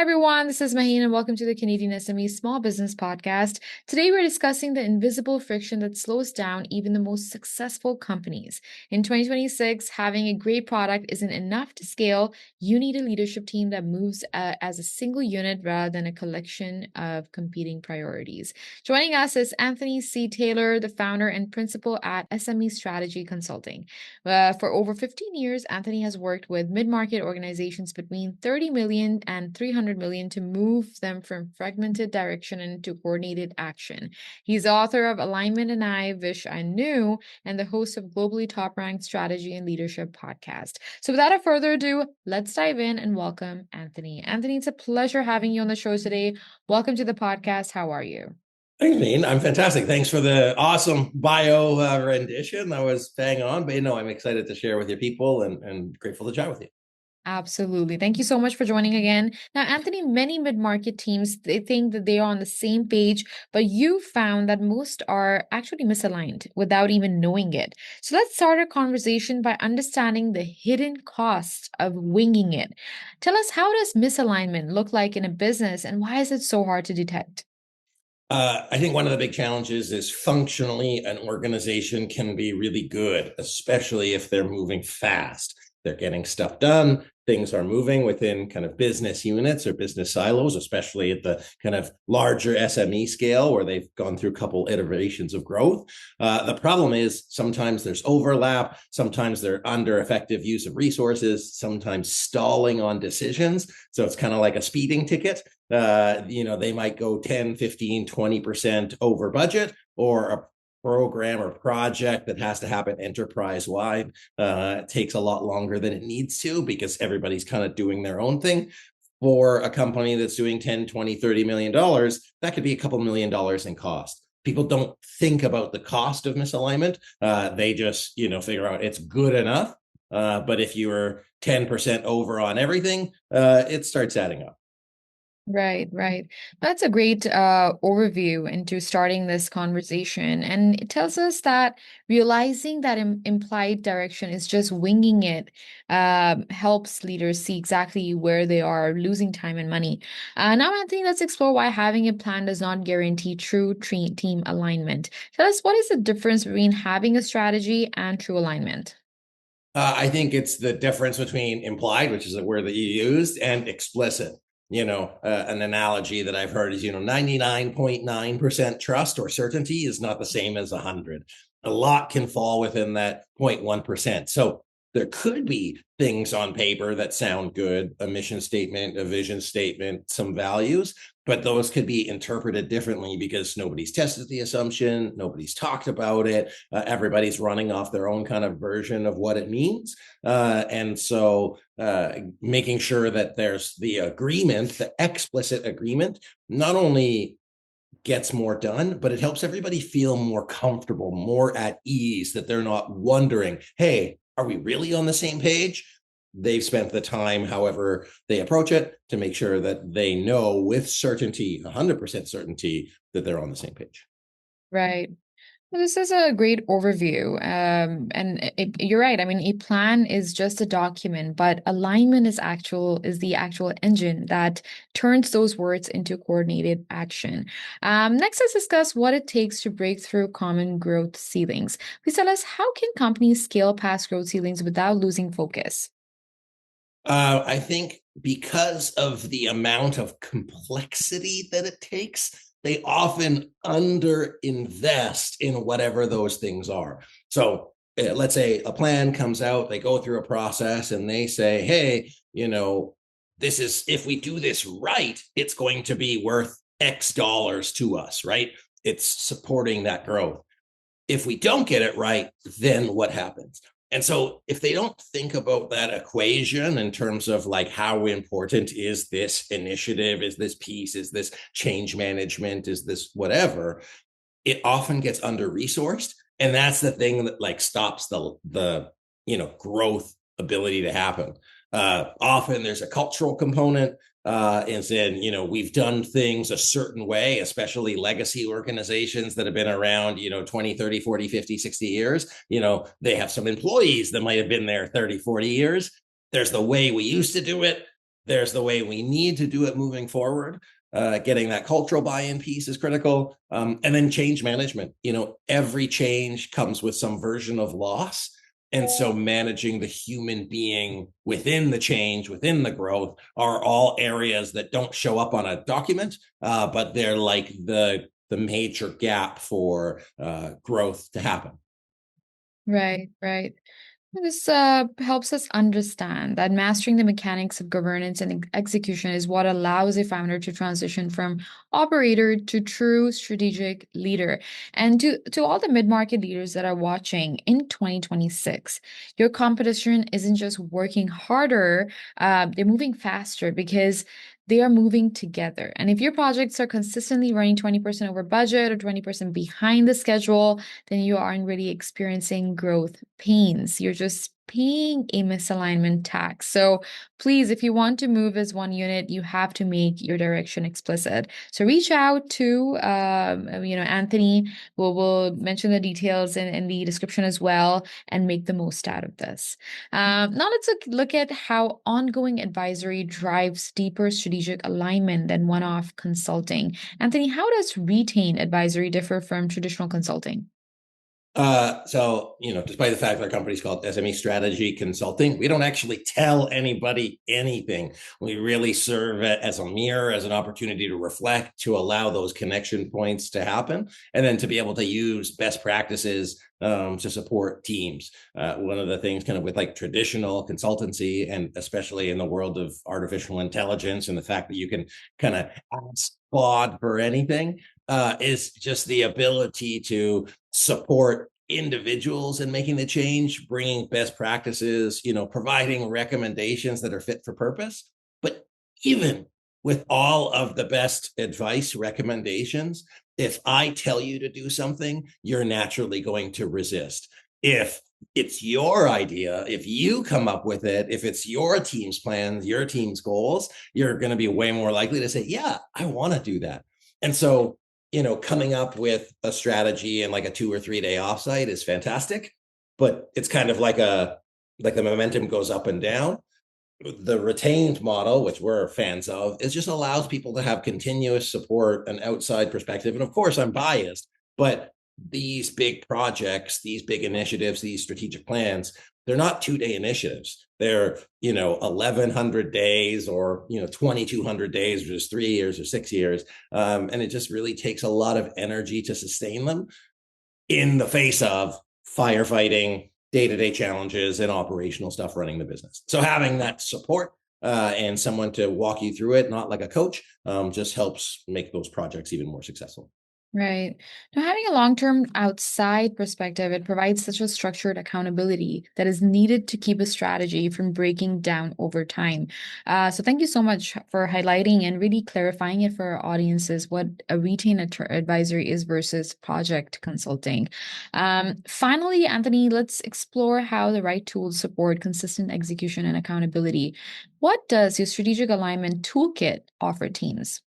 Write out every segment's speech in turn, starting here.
everyone. This is Maheen, and welcome to the Canadian SME Small Business Podcast. Today, we're discussing the invisible friction that slows down even the most successful companies. In 2026, having a great product isn't enough to scale. You need a leadership team that moves as a single unit rather than a collection of competing priorities. Joining us is Anthony C. Taylor, the founder and principal at SME Strategy Consulting. For over 15 years, Anthony has worked with mid-market organizations between 30 million and 300 million to move them from fragmented direction into coordinated action. He's the author of Alignment and I Wish I Knew and the host of globally top-ranked strategy and leadership podcast. So without further ado, let's dive in and welcome Anthony. Anthony, it's a pleasure having you on the show today. Welcome to the podcast. How are you? Thanks, Mean. I'm fantastic. Thanks for the awesome bio rendition. That was bang on. But I'm excited to share with your people and grateful to chat with you. Absolutely. Thank you so much for joining again. Now, Anthony, many mid-market teams, they think that they are on the same page, but you found that most are actually misaligned without even knowing it. So let's start our conversation by understanding the hidden cost of winging it. Tell us, how does misalignment look like in a business, and why is it so hard to detect? I think one of the big challenges is functionally an organization can be really good, especially if they're moving fast. They're getting stuff done. Things are moving within kind of business units or business silos, especially at the kind of larger SME scale where they've gone through a couple iterations of growth. The problem is sometimes there's overlap. Sometimes they're under effective use of resources, sometimes stalling on decisions. So it's kind of like a speeding ticket. They might go 10, 15, 20% over budget, or a program or project that has to happen enterprise-wide takes a lot longer than it needs to because everybody's kind of doing their own thing. For a company that's doing 10, 20, $30 million, that could be a couple $1 million in cost. People don't think about the cost of misalignment. They just, figure out it's good enough. But if you were 10% over on everything, it starts adding up. Right. That's a great overview into starting this conversation. And it tells us that realizing that implied direction is just winging it helps leaders see exactly where they are losing time and money. Now, Anthony, let's explore why having a plan does not guarantee true team alignment. Tell us, what is the difference between having a strategy and true alignment? I think it's the difference between implied, which is a word that you used, and explicit. An analogy that I've heard is, 99.9% trust or certainty is not the same as 100. A lot can fall within that 0.1%. So there could be things on paper that sound good, a mission statement, a vision statement, some values, but those could be interpreted differently because nobody's tested the assumption, nobody's talked about it, everybody's running off their own kind of version of what it means. And so making sure that there's the agreement, the explicit agreement, not only gets more done, but it helps everybody feel more comfortable, more at ease, that they're not wondering, hey, are we really on the same page? They've spent the time, however they approach it, to make sure that they know with certainty, 100% certainty, that they're on the same page. Right. Well, this is a great overview. You're right. I mean, a plan is just a document, but alignment is the actual engine that turns those words into coordinated action. Next, let's discuss what it takes to break through common growth ceilings. Please tell us, how can companies scale past growth ceilings without losing focus? I think because of the amount of complexity that it takes, they often underinvest in whatever those things are. So let's say a plan comes out, they go through a process and they say, hey, this is, if we do this right, it's going to be worth X dollars to us, right? It's supporting that growth. If we don't get it right, then what happens? And so if they don't think about that equation in terms of like, how important is this initiative, is this piece, is this change management, is this whatever, it often gets under-resourced. And that's the thing that like stops the growth ability to happen. Often there's a cultural component. We've done things a certain way, especially legacy organizations that have been around, 20, 30, 40, 50, 60 years. They have some employees that might have been there 30, 40 years. There's the way we used to do it. There's the way we need to do it moving forward. Getting that cultural buy-in piece is critical. And then change management. Every change comes with some version of loss. And so managing the human being within the change, within the growth, are all areas that don't show up on a document, but they're like the major gap for growth to happen. Right, right. This helps us understand that mastering the mechanics of governance and execution is what allows a founder to transition from operator to true strategic leader. And to all the mid-market leaders that are watching in 2026, your competition isn't just working harder, they're moving faster because they are moving together. And if your projects are consistently running 20% over budget or 20% behind the schedule, then you aren't really experiencing growth pains. You're just paying a misalignment tax. So please, if you want to move as one unit, you have to make your direction explicit. So reach out to Anthony. We'll mention the details in the description as well and make the most out of this. Now let's look at how ongoing advisory drives deeper strategic alignment than one-off consulting. Anthony, how does retained advisory differ from traditional consulting? Despite the fact that our company's called SME Strategy Consulting, we don't actually tell anybody anything. We really serve it as a mirror, as an opportunity to reflect, to allow those connection points to happen, and then to be able to use best practices to support teams. One of the things kind of with like traditional consultancy, and especially in the world of artificial intelligence and the fact that you can kind of ask Claude for anything, is just the ability to support individuals in making the change, bringing best practices, providing recommendations that are fit for purpose. But even with all of the best advice recommendations, if I tell you to do something, you're naturally going to resist. If it's your idea, if you come up with it, if it's your team's plans, your team's goals, you're going to be way more likely to say, yeah, I want to do that. And so coming up with a strategy and like a 2 or 3 day offsite is fantastic, but it's kind of like the momentum goes up and down. The retained model, which we're fans of, is just allows people to have continuous support, an outside perspective. And of course, I'm biased, but these big projects, these big initiatives, these strategic plans, they're not 2-day initiatives. They're 1,100 days or 2,200 days, or just 3 years or 6 years, and it just really takes a lot of energy to sustain them in the face of firefighting, day-to-day challenges, and operational stuff running the business. So having that support and someone to walk you through it, not like a coach, just helps make those projects even more successful. Right. Now, having a long-term outside perspective, it provides such a structured accountability that is needed to keep a strategy from breaking down over time. So thank you so much for highlighting and really clarifying it for our audiences what a retained advisory is versus project consulting. Finally, Anthony, let's explore how the right tools support consistent execution and accountability. What does your strategic alignment toolkit offer teams?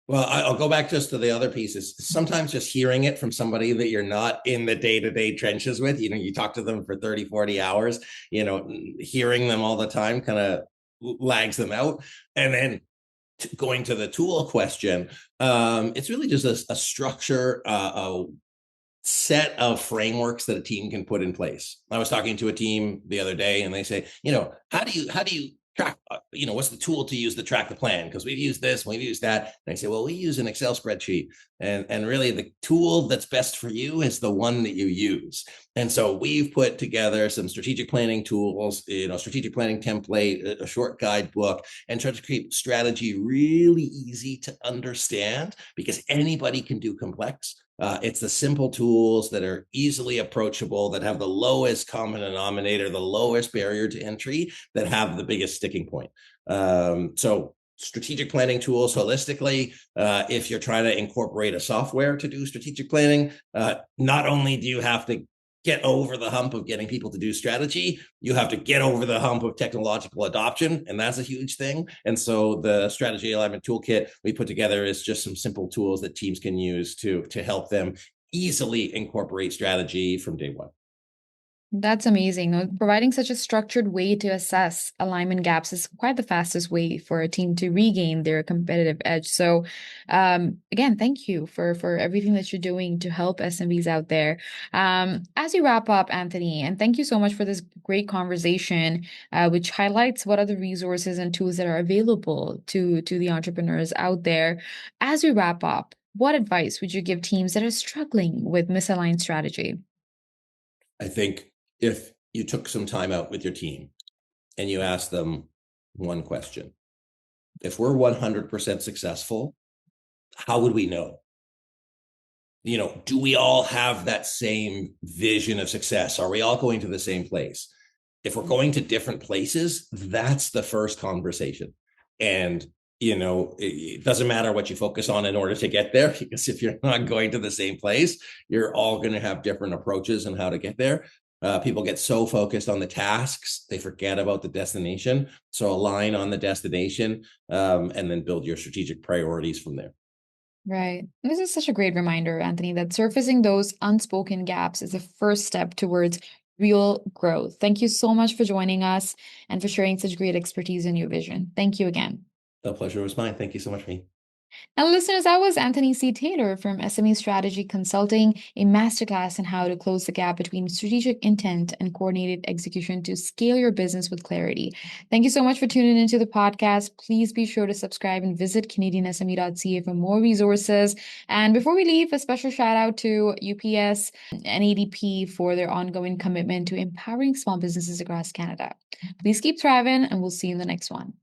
Well, I'll go back just to the other pieces. Sometimes just hearing it from somebody that you're not in the day-to-day trenches with, you talk to them for 30, 40 hours, hearing them all the time kind of lags them out. And then going to the tool question, it's really just a structure, a set of frameworks that a team can put in place. I was talking to a team the other day and they say, how do you track, what's the tool to use to track the plan? Because we've used this, we've used that. And I say, well, we use an Excel spreadsheet. And really the tool that's best for you is the one that you use. And so we've put together some strategic planning tools, strategic planning template, a short guidebook, and try to keep strategy really easy to understand because anybody can do complex. It's the simple tools that are easily approachable, that have the lowest common denominator, the lowest barrier to entry, that have the biggest sticking point. So strategic planning tools holistically, if you're trying to incorporate a software to do strategic planning, not only do you have to get over the hump of getting people to do strategy, you have to get over the hump of technological adoption, and that's a huge thing. And so the strategy alignment toolkit we put together is just some simple tools that teams can use to help them easily incorporate strategy from day one. That's amazing. Providing such a structured way to assess alignment gaps is quite the fastest way for a team to regain their competitive edge. So, again, thank you for everything that you're doing to help SMBs out there. As you wrap up, Anthony, and thank you so much for this great conversation, which highlights what are the resources and tools that are available to the entrepreneurs out there. As we wrap up, what advice would you give teams that are struggling with misaligned strategy? I think if you took some time out with your team and you asked them one question, if we're 100% successful, how would we know? Do we all have that same vision of success? Are we all going to the same place? If we're going to different places, that's the first conversation. And it doesn't matter what you focus on in order to get there, because if you're not going to the same place, you're all going to have different approaches on how to get there. People get so focused on the tasks, they forget about the destination. So align on the destination, and then build your strategic priorities from there. Right. This is such a great reminder, Anthony, that surfacing those unspoken gaps is the first step towards real growth. Thank you so much for joining us and for sharing such great expertise in your vision. Thank you again. The pleasure was mine. Thank you so much, Maheen. Now, listeners, that was Anthony C. Taylor from SME Strategy Consulting, a masterclass in how to close the gap between strategic intent and coordinated execution to scale your business with clarity. Thank you so much for tuning into the podcast. Please be sure to subscribe and visit CanadianSME.ca for more resources. And before we leave, a special shout out to UPS and ADP for their ongoing commitment to empowering small businesses across Canada. Please keep thriving, and we'll see you in the next one.